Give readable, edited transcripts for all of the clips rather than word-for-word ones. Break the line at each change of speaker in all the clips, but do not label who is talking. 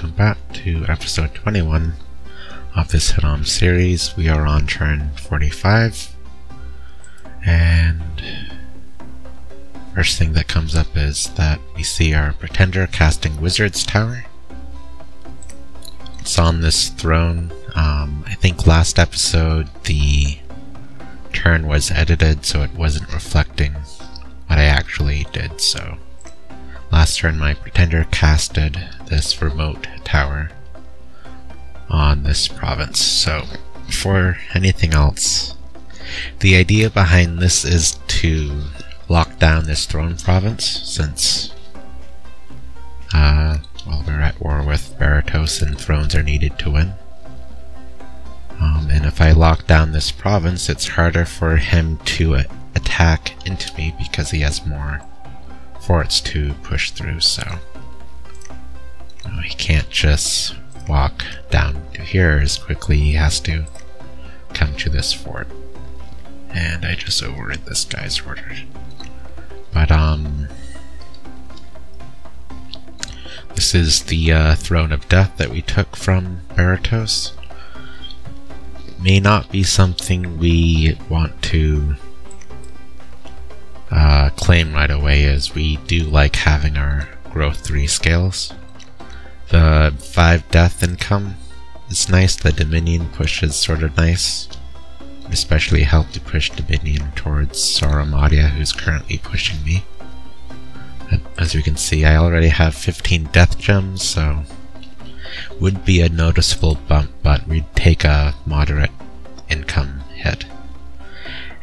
welcome back to episode 21 of this Hinnom series. We are on turn 45, and first thing that comes up is that we see our pretender casting Wizard's Tower. It's on this throne. I think last episode the turn was edited so it wasn't reflecting what I actually did, so last turn my pretender casted this remote tower on this province. So before anything else, the idea behind this is to lock down this throne province since well, we're at war with Berytos and thrones are needed to win. And if I lock down this province, it's harder for him to attack into me because he has more forts to push through, so he can't just walk down to here as quickly. He has to come to this fort, and I just overrid this guy's order. But this is the throne of death that we took from Berytos. May not be something we want to claim right away, as we do like having our growth 3 scales. The 5 death income is nice, the Dominion push is sort of nice. Especially help to push Dominion towards Sauromadia, who's currently pushing me. As you can see, I already have 15 death gems, so would be a noticeable bump, but we'd take a moderate income hit.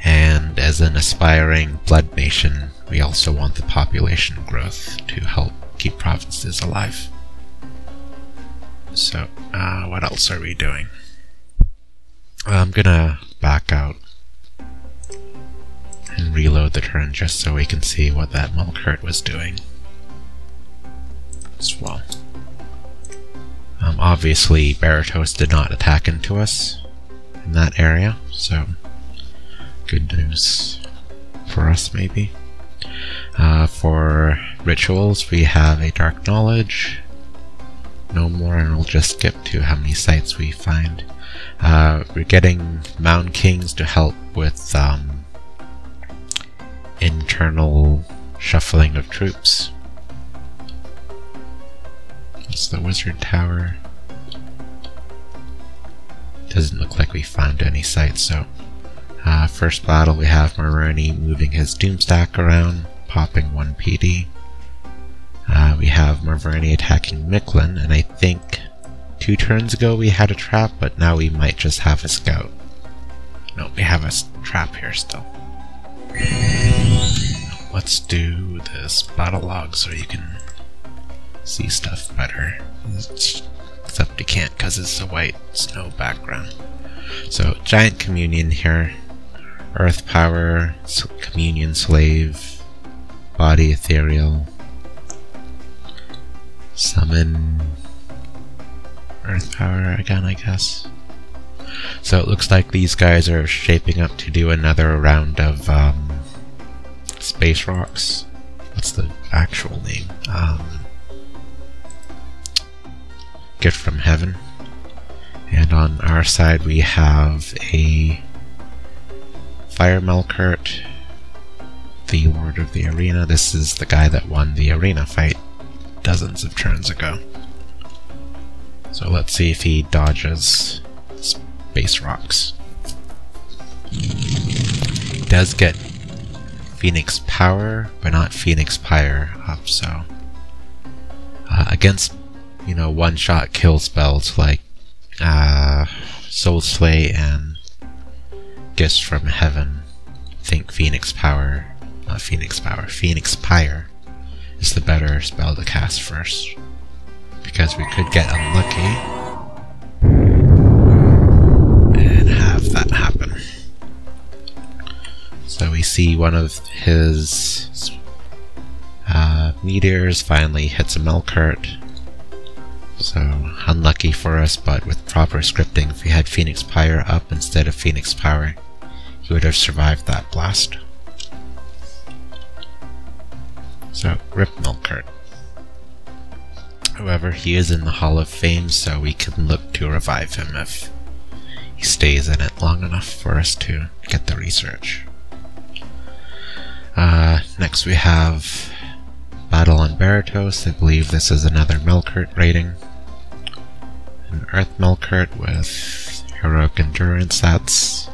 And as an aspiring blood nation, we also want the population growth to help keep provinces alive. So, what else are we doing? I'm gonna back out and reload the turn just so we can see what that Melqart was doing as well. Obviously, Berytos did not attack into us in that area, so good news for us, maybe. For rituals, we have a Dark Knowledge. No more, and we'll just skip to how many sites we find. We're getting Mound Kings to help with internal shuffling of troops. It's the Wizard Tower. Doesn't look like we found any sites, so first battle we have Maroni moving his Doomstack around, popping 1 PD. We have Maroni attacking Micklin, and I think 2 turns ago we had a trap, but now we might just have a scout. No, we have a trap here still. Let's do this battle log so you can see stuff better. Except you can't because it's a white snow background. So, Giant Communion here. Earth Power, Communion Slave, Body Ethereal, Summon Earth Power again, I guess. So it looks like these guys are shaping up to do another round of Space Rocks. What's the actual name? Gift from Heaven. And on our side we have a Fire Melqart, the Lord of the Arena. This is the guy that won the arena fight dozens of turns ago. So let's see if he dodges Space Rocks. He does get Phoenix Power, but not Phoenix Pyre up, so against, you know, one-shot kill spells like Soul Slay and Gifts from Heaven, I think Phoenix Pyre is the better spell to cast first, because we could get unlucky and have that happen. So we see one of his meteors finally hits a Melqart. So unlucky for us, but with proper scripting, if we had Phoenix Pyre up instead of Phoenix Power, he would have survived that blast. So, rip Melqart. However, he is in the Hall of Fame, so we can look to revive him if he stays in it long enough for us to get the research. Next we have Battle on Berytos. I believe this is another Melqart rating. An Earth Melqart with heroic endurance. That's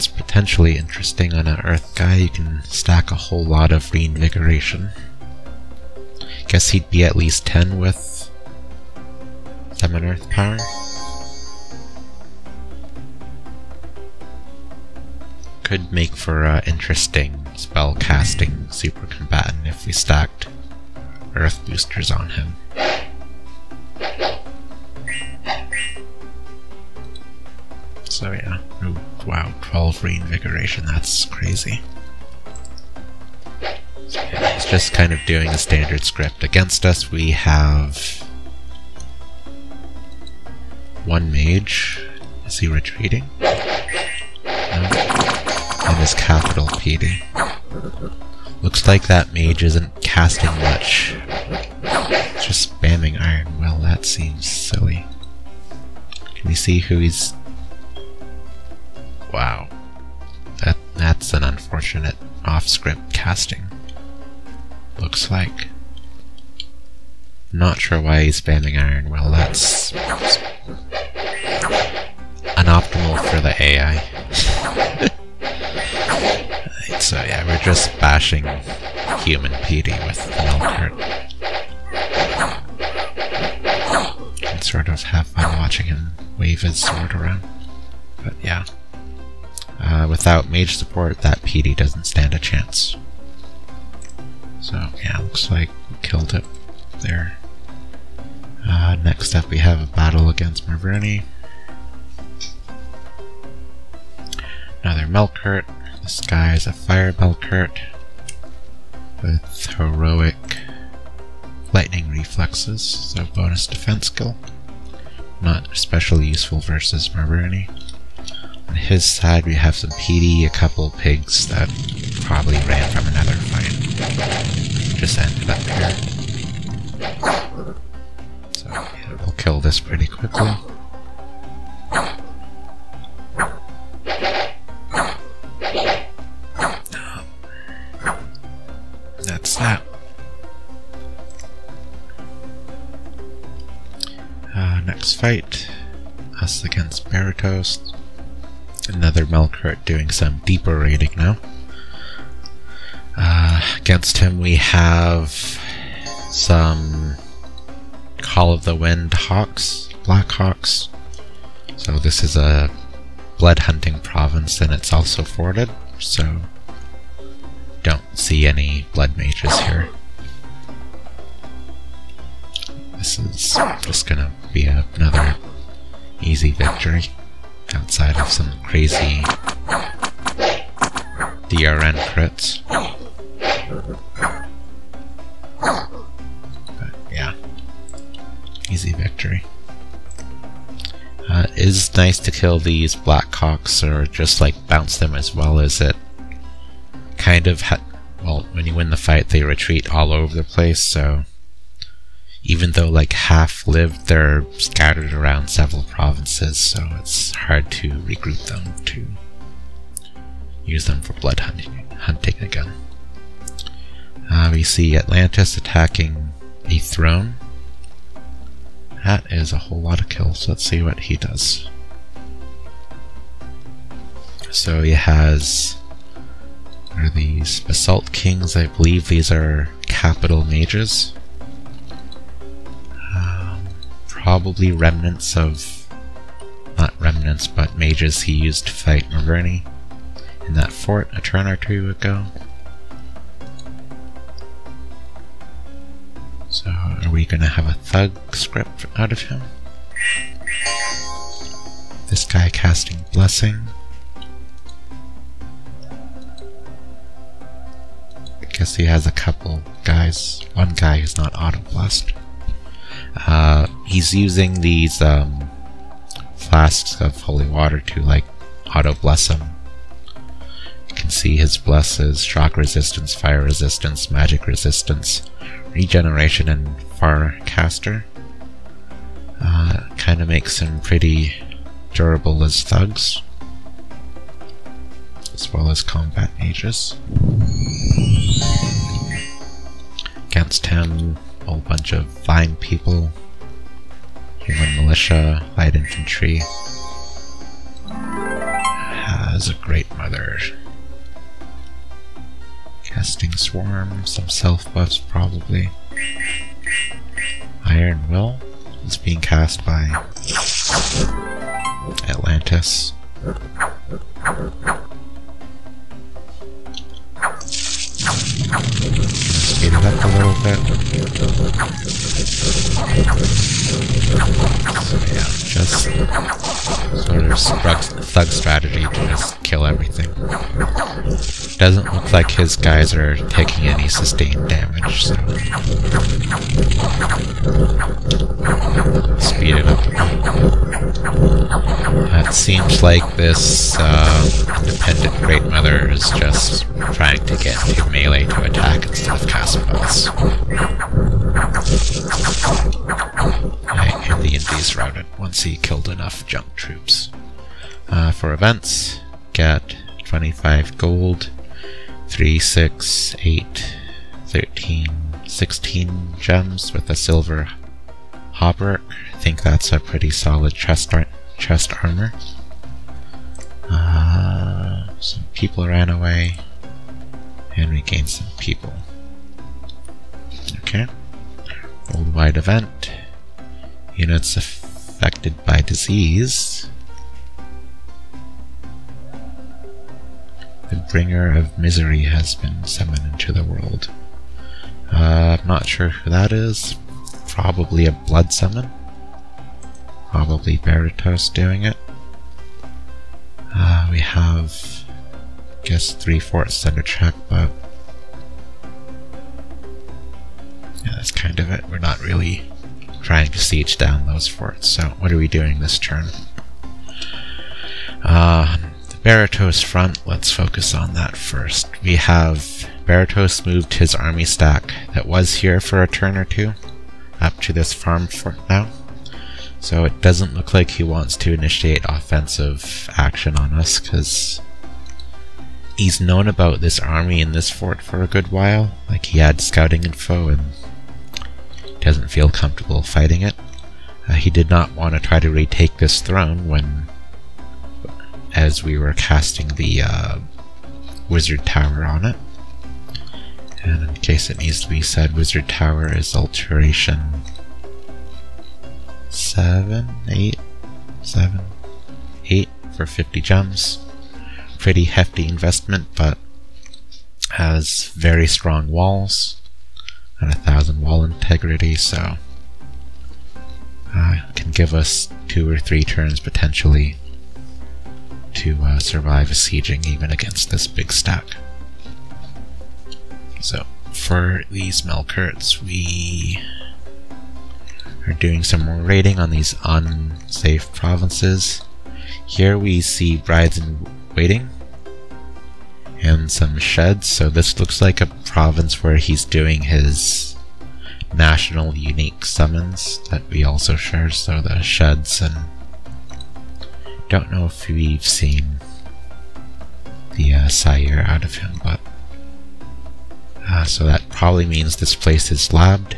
potentially interesting on an Earth guy. You can stack a whole lot of reinvigoration. Guess he'd be at least 10 with 7 Earth power. Could make for an interesting spell casting super combatant if we stacked Earth boosters on him. So yeah, oh, wow, 12 reinvigoration, that's crazy. So yeah, he's just kind of doing a standard script. Against us we have one mage. Is he retreating? No. And his capital PD. Looks like that mage isn't casting much. It's just spamming Iron Will, that seems silly. Can you see who he's... Wow. That's an unfortunate off-script casting. Looks like. Not sure why he's spamming Iron Will, that's unoptimal for the AI. Right, so yeah, we're just bashing human PD with Melqart. Can sort of have fun watching him wave his sword around. But yeah. Without mage support, that PD doesn't stand a chance. So yeah, looks like we killed it there. Next up we have a battle against Marverni. Another Melqart. This guy is a fire Melqart with heroic lightning reflexes, so bonus defense skill. Not especially useful versus Marverni. On his side we have some PD, a couple pigs that probably ran from another fight. Just ended up here. So yeah, we'll kill this pretty quickly. That's that. Next fight, us against Berytos. Another Melqart doing some deeper raiding now. Against him we have some Call of the Wind Hawks, Black Hawks. So this is a blood hunting province and it's also forted, so don't see any blood mages here. This is just gonna be another easy victory outside of some crazy DRN crits. But yeah, easy victory. It is nice to kill these Black Hawks or just like bounce them as well, as it kind of well, when you win the fight they retreat all over the place, so even though like half lived, they're scattered around several provinces, so it's hard to regroup them to use them for blood hunting again. We see Atlantis attacking a throne. That is a whole lot of kills. Let's see what he does. So he has, what are these? Basalt Kings, I believe these are capital mages. Probably remnants of, not remnants, but mages he used to fight Marverni in that fort a turn or two ago. So are we gonna have a thug script out of him? This guy casting Blessing. I guess he has a couple guys. One guy who's not auto-blessed. He's using these flasks of holy water to like auto-bless him. You can see his blesses, shock resistance, fire resistance, magic resistance, regeneration, and Farcaster. Kind of makes him pretty durable as thugs, as well as combat mages. Against him, a whole bunch of vine people, human militia, light infantry. Has a great mother. Casting swarm, some self buffs probably. Iron Will is being cast by Atlantis. Speed it up a little bit. So yeah, just sort of thug strategy to just kill everything. Doesn't look like his guys are taking any sustained damage, so speed it up a bit. It seems like this independent Great Mother is just trying to get to melee to attack instead of cast spells. And the Indies routed once he killed enough junk troops. For events, get 25 gold, 3, 6, 8, 13, 16 gems with a silver hauberk. I think that's a pretty solid chest armor. Some people ran away, and we gained some people. Okay. Worldwide event. Units affected by disease. The Bringer of Misery has been summoned into the world. I'm not sure who that is. Probably a blood summon. Probably Berytos doing it. We have, I guess, 3 forts under check, but yeah, that's kind of it. We're not really trying to siege down those forts. So what are we doing this turn? The Berytos front, let's focus on that first. We have Berytos moved his army stack that was here for a turn or two up to this farm fort now. So it doesn't look like he wants to initiate offensive action on us, because he's known about this army in this fort for a good while. Like, he had scouting info and doesn't feel comfortable fighting it. He did not want to try to retake this throne as we were casting the wizard tower on it. And in case it needs to be said, wizard tower is alteration 8 for 50 gems. Pretty hefty investment, but has very strong walls and 1000 wall integrity, so can give us 2 or 3 turns potentially to survive a sieging even against this big stack. So for these Melqarts, we are doing some more raiding on these unsafe provinces. Here we see brides in waiting and some sheds, so this looks like a province where he's doing his national unique summons that we also share, so the sheds. And don't know if we've seen the sire out of him, but so that probably means this place is labbed.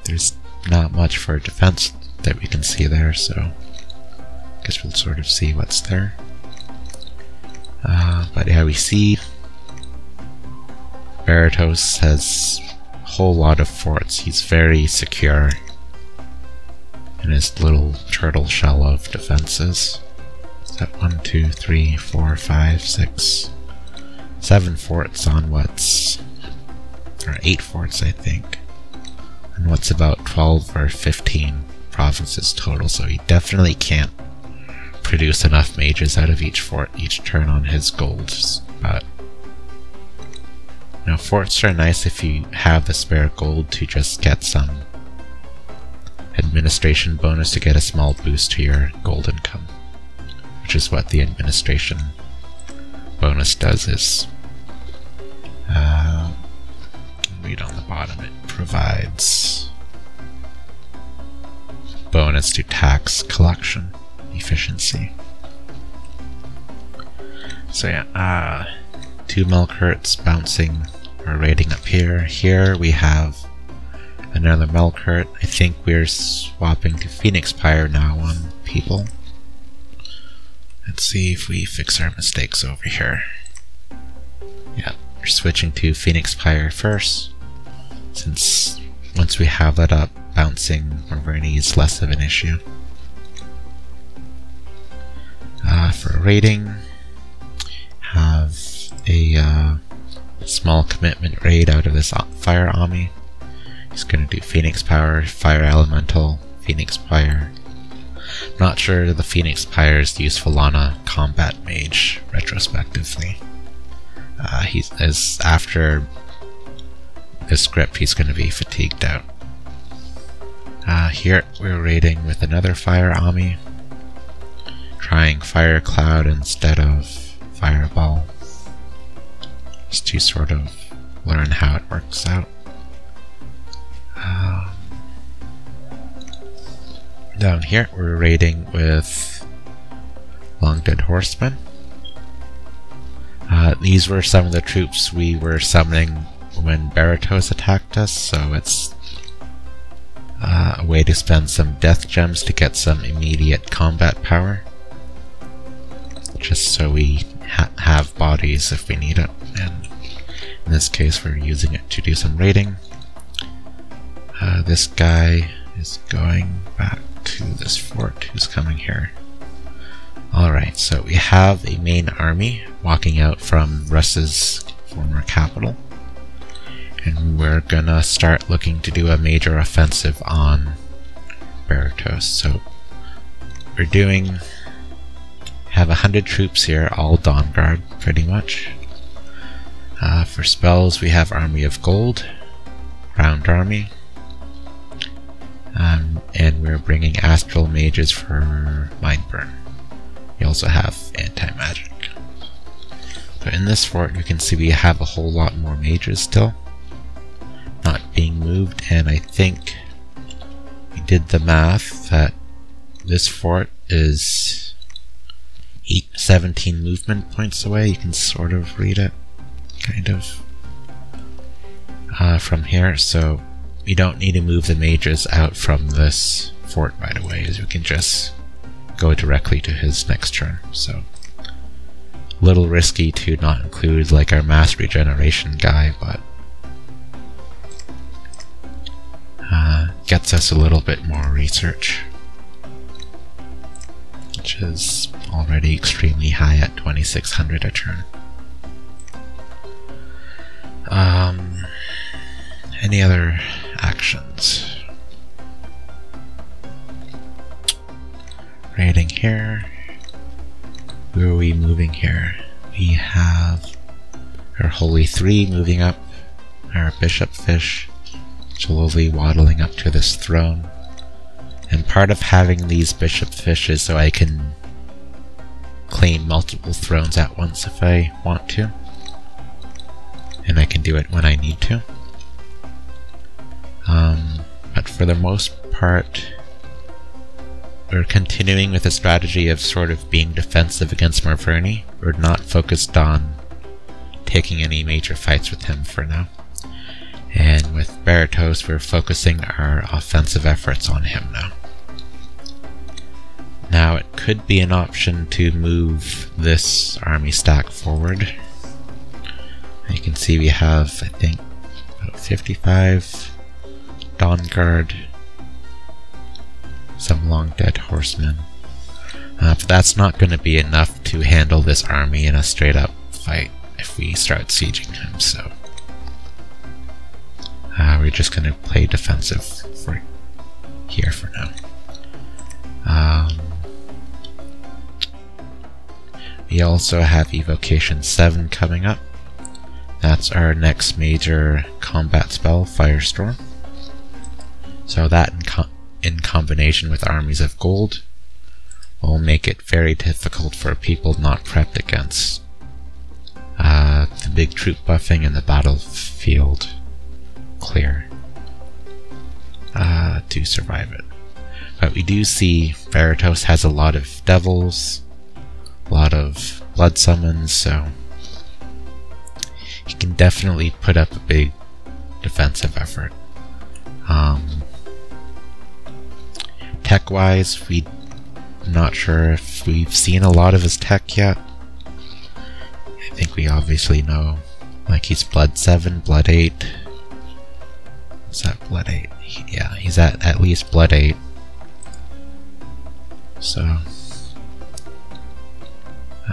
There's not much for defense that we can see there, so I guess we'll sort of see what's there. But yeah, we see Berytos has a whole lot of forts. He's very secure in his little turtle shell of defenses. Is that 1, 2, 3, 4, 5, 6, 7 forts on what's, or 8 forts I think, and what's about 12 or 15 provinces total, so he definitely can't produce enough mages out of each fort each turn on his golds. But you know, forts are nice if you have the spare gold to just get some administration bonus to get a small boost to your gold income. which is what the administration bonus does. Is read on the bottom, it provides bonus to tax collection efficiency. So yeah, 2 Melqarts bouncing or raiding up here. Here we have another Melqart. I think we're swapping to Phoenix Pyre now on people. Let's see if we fix our mistakes over here. Yeah, we're switching to Phoenix Pyre first, since once we have that up, bouncing Maverni is less of an issue. For raiding, have a small commitment raid out of this Fire Army. He's going to do Phoenix Power, Fire Elemental, Phoenix Pyre. Not sure the Phoenix Pyre is useful on a combat mage, retrospectively. After this script, he's going to be fatigued out. Here we're raiding with another Fire Army, trying Fire Cloud instead of Fireball, just to sort of learn how it works out. Down here we're raiding with Long Dead Horsemen. These were some of the troops we were summoning when Berytos attacked us, so it's a way to spend some death gems to get some immediate combat power, just so we have bodies if we need it, and in this case we're using it to do some raiding. This guy is going back to this fort. Who's coming here? Alright, so we have a main army walking out from Russ's former capital, and we're gonna start looking to do a major offensive on Berytos. So we're have 100 troops here, all Dawn Guard pretty much. For spells we have Army of Gold, Ground Army, and we're bringing Astral Mages for Mind Burn. We also have Anti-Magic. So in this fort you can see we have a whole lot more mages still not being moved, and I think we did the math that this fort is 17 movement points away. You can sort of read it, kind of, from here, so we don't need to move the mages out from this fort right away, as we can just go directly to his next turn. So a little risky to not include like our mass regeneration guy, but gets us a little bit more research, which is already extremely high at 2600 a turn. Any other actions? Raiding here. Where are we moving here? We have our Holy Three moving up, our Bishop Fish slowly waddling up to this throne. And part of having these Bishop Fish is so I can claim multiple thrones at once if I want to. And I can do it when I need to. But for the most part, we're continuing with a strategy of sort of being defensive against Maverni. We're not focused on taking any major fights with him for now. And with Berytos, we're focusing our offensive efforts on him now. Now it could be an option to move this army stack forward. You can see we have, I think, about 55 Dawn Guard, some Long Dead Horsemen. But that's not going to be enough to handle this army in a straight up fight if we start sieging him, so we're just going to play defensive for here for now. We also have Evocation 7 coming up. That's our next major combat spell, Firestorm. So that in combination with Armies of Gold will make it very difficult for people not prepped against the big troop buffing and the battlefield clear to survive it. But we do see Berytos has a lot of devils, a lot of blood summons, so he can definitely put up a big defensive effort. Tech-wise, I'm not sure if we've seen a lot of his tech yet. I think we obviously know, like, he's blood 7, blood 8. Is that blood 8? Yeah, he's at least blood 8. So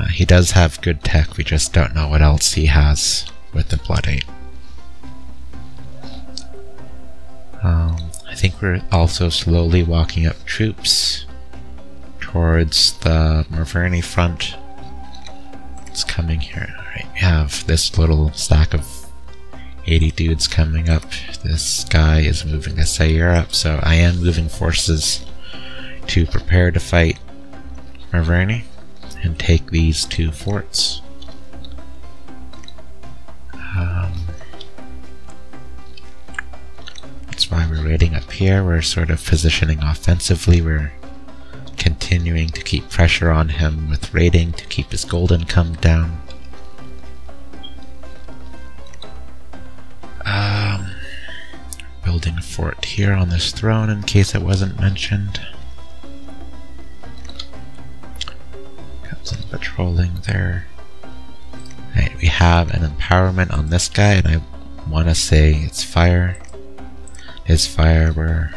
he does have good tech, we just don't know what else he has with the blood 8. I think we're also slowly walking up troops towards the Merverni front. It's coming here. Alright, we have this little stack of 80 dudes coming up. This guy is moving a Sayer up, so I am moving forces to prepare to fight Merverni and take these 2 forts. That's why we're raiding up here. We're sort of positioning offensively. We're continuing to keep pressure on him with raiding to keep his gold income down. Building a fort here on this throne in case it wasn't mentioned. Got some patrolling there. Right, we have an empowerment on this guy, and I want to say it's fire. His fire, we're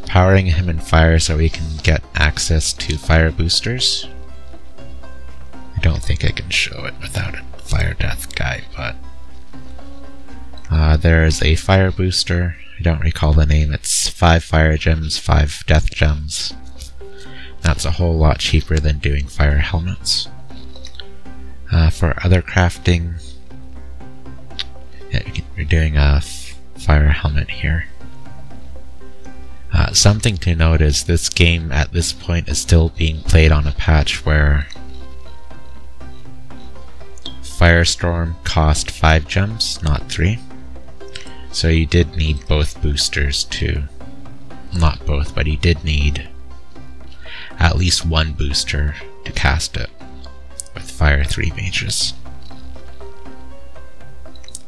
powering him in fire so we can get access to fire boosters. I don't think I can show it without a fire death guy, but there's a fire booster. I don't recall the name. It's 5 fire gems, 5 death gems. That's a whole lot cheaper than doing fire helmets. For other crafting, yeah, we're doing a fire helmet here. Something to note is this game at this point is still being played on a patch where Firestorm cost 5 gems, not 3. So you did need both boosters to... not both, but you did need at least 1 booster to cast it with Fire 3 mages.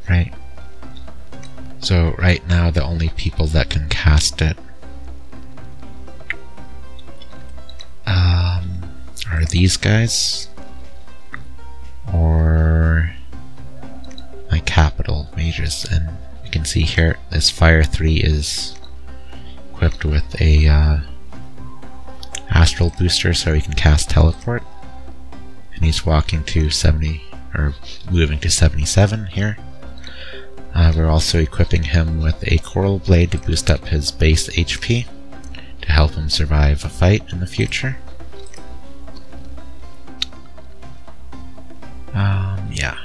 Right? So right now the only people that can cast it are these guys or my capital mages, and you can see here this Fire 3 is equipped with a astral booster so he can cast teleport, and he's walking to 70 or moving to 77 here. We're also equipping him with a coral blade to boost up his base HP to help him survive a fight in the future. Yeah.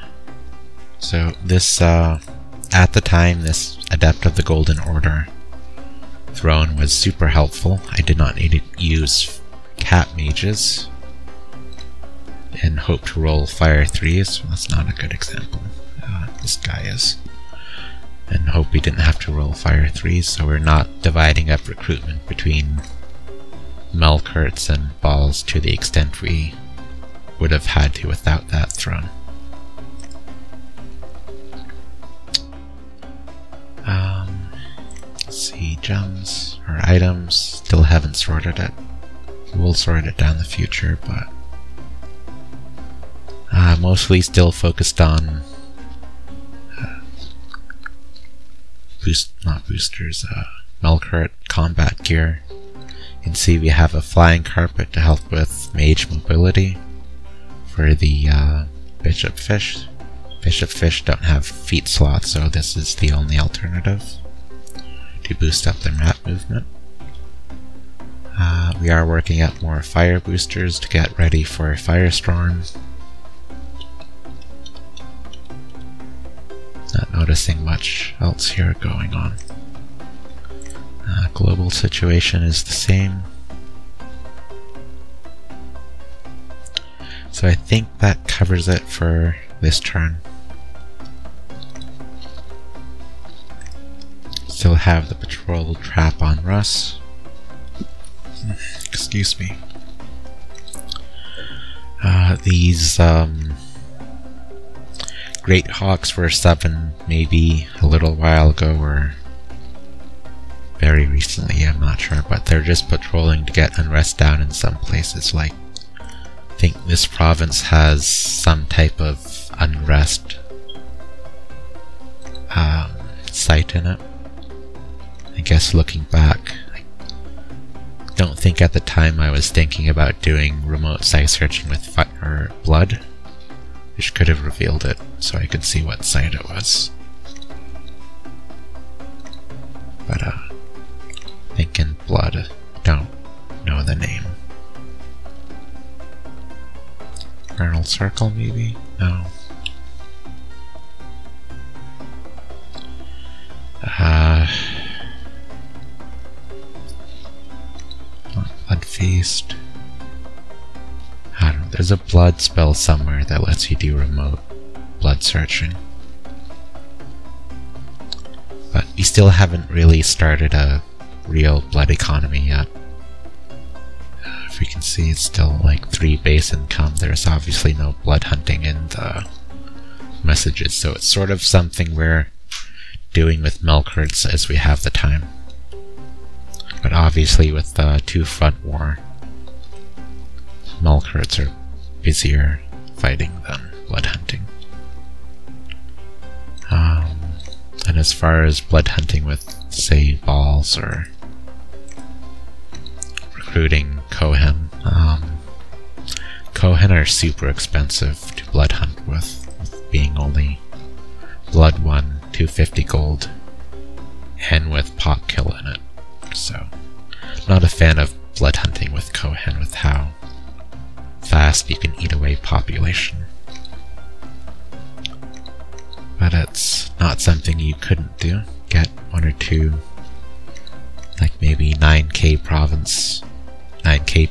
So this, at the time, this Adept of the Golden Order throne was super helpful. I did not need to use cat mages and hope to roll Fire 3s. That's not a good example. This guy is. And hope we didn't have to roll Fire 3s, so we're not dividing up recruitment between Melqarts and balls to the extent we would have had to without that throne. Let's see, gems or items, still haven't sorted it. We'll sort it down in the future, but mostly still focused on Melqart combat gear. You can see we have a flying carpet to help with mage mobility for the bishop fish. Bishop fish don't have feet slots, so this is the only alternative to boost up their map movement. We are working up more fire boosters to get ready for a firestorm. Not noticing much else here going on. Global situation is the same. So I think that covers it for this turn. Still have the patrol trap on Russ. Excuse me. These Great Hawks were 7 maybe a little while ago, or very recently, I'm not sure, but they're just patrolling to get unrest down in some places. Like, I think this province has some type of unrest site in it. I guess looking back, I don't think at the time I was thinking about doing remote site searching with fire blood, which could have revealed it so I could see what site it was. But thinking blood, don't know the name. Vernal Circle maybe? No. Blood Feast. I don't know, there's a blood spell somewhere that lets you do remote blood searching. But we still haven't really started a real blood economy yet. If we can see, it's still like 3 base income. There's obviously no blood hunting in the messages, so it's sort of something we're doing with Melqarts as we have the time. But obviously with the 2-front war, Melqarts are busier fighting than blood hunting. And as far as blood hunting with, say, balls or recruiting Kohen, Kohen are super expensive to blood hunt with being only blood 1, 250 gold, and with pop kill in it. So, not a fan of blood hunting with Kohen with how fast you can eat away population. But it's not something you couldn't do. Get 1 or 2, like maybe 9k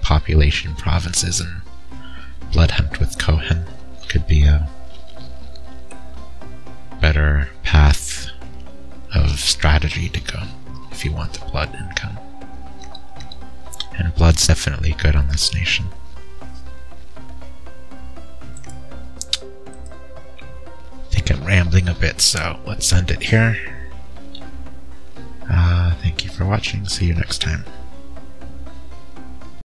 population provinces and blood hunt with Kohen. Could be a better path of strategy to go if you want the blood income. And blood's definitely good on this nation. I think I'm rambling a bit, so let's end it here. Thank you for watching. See you next time.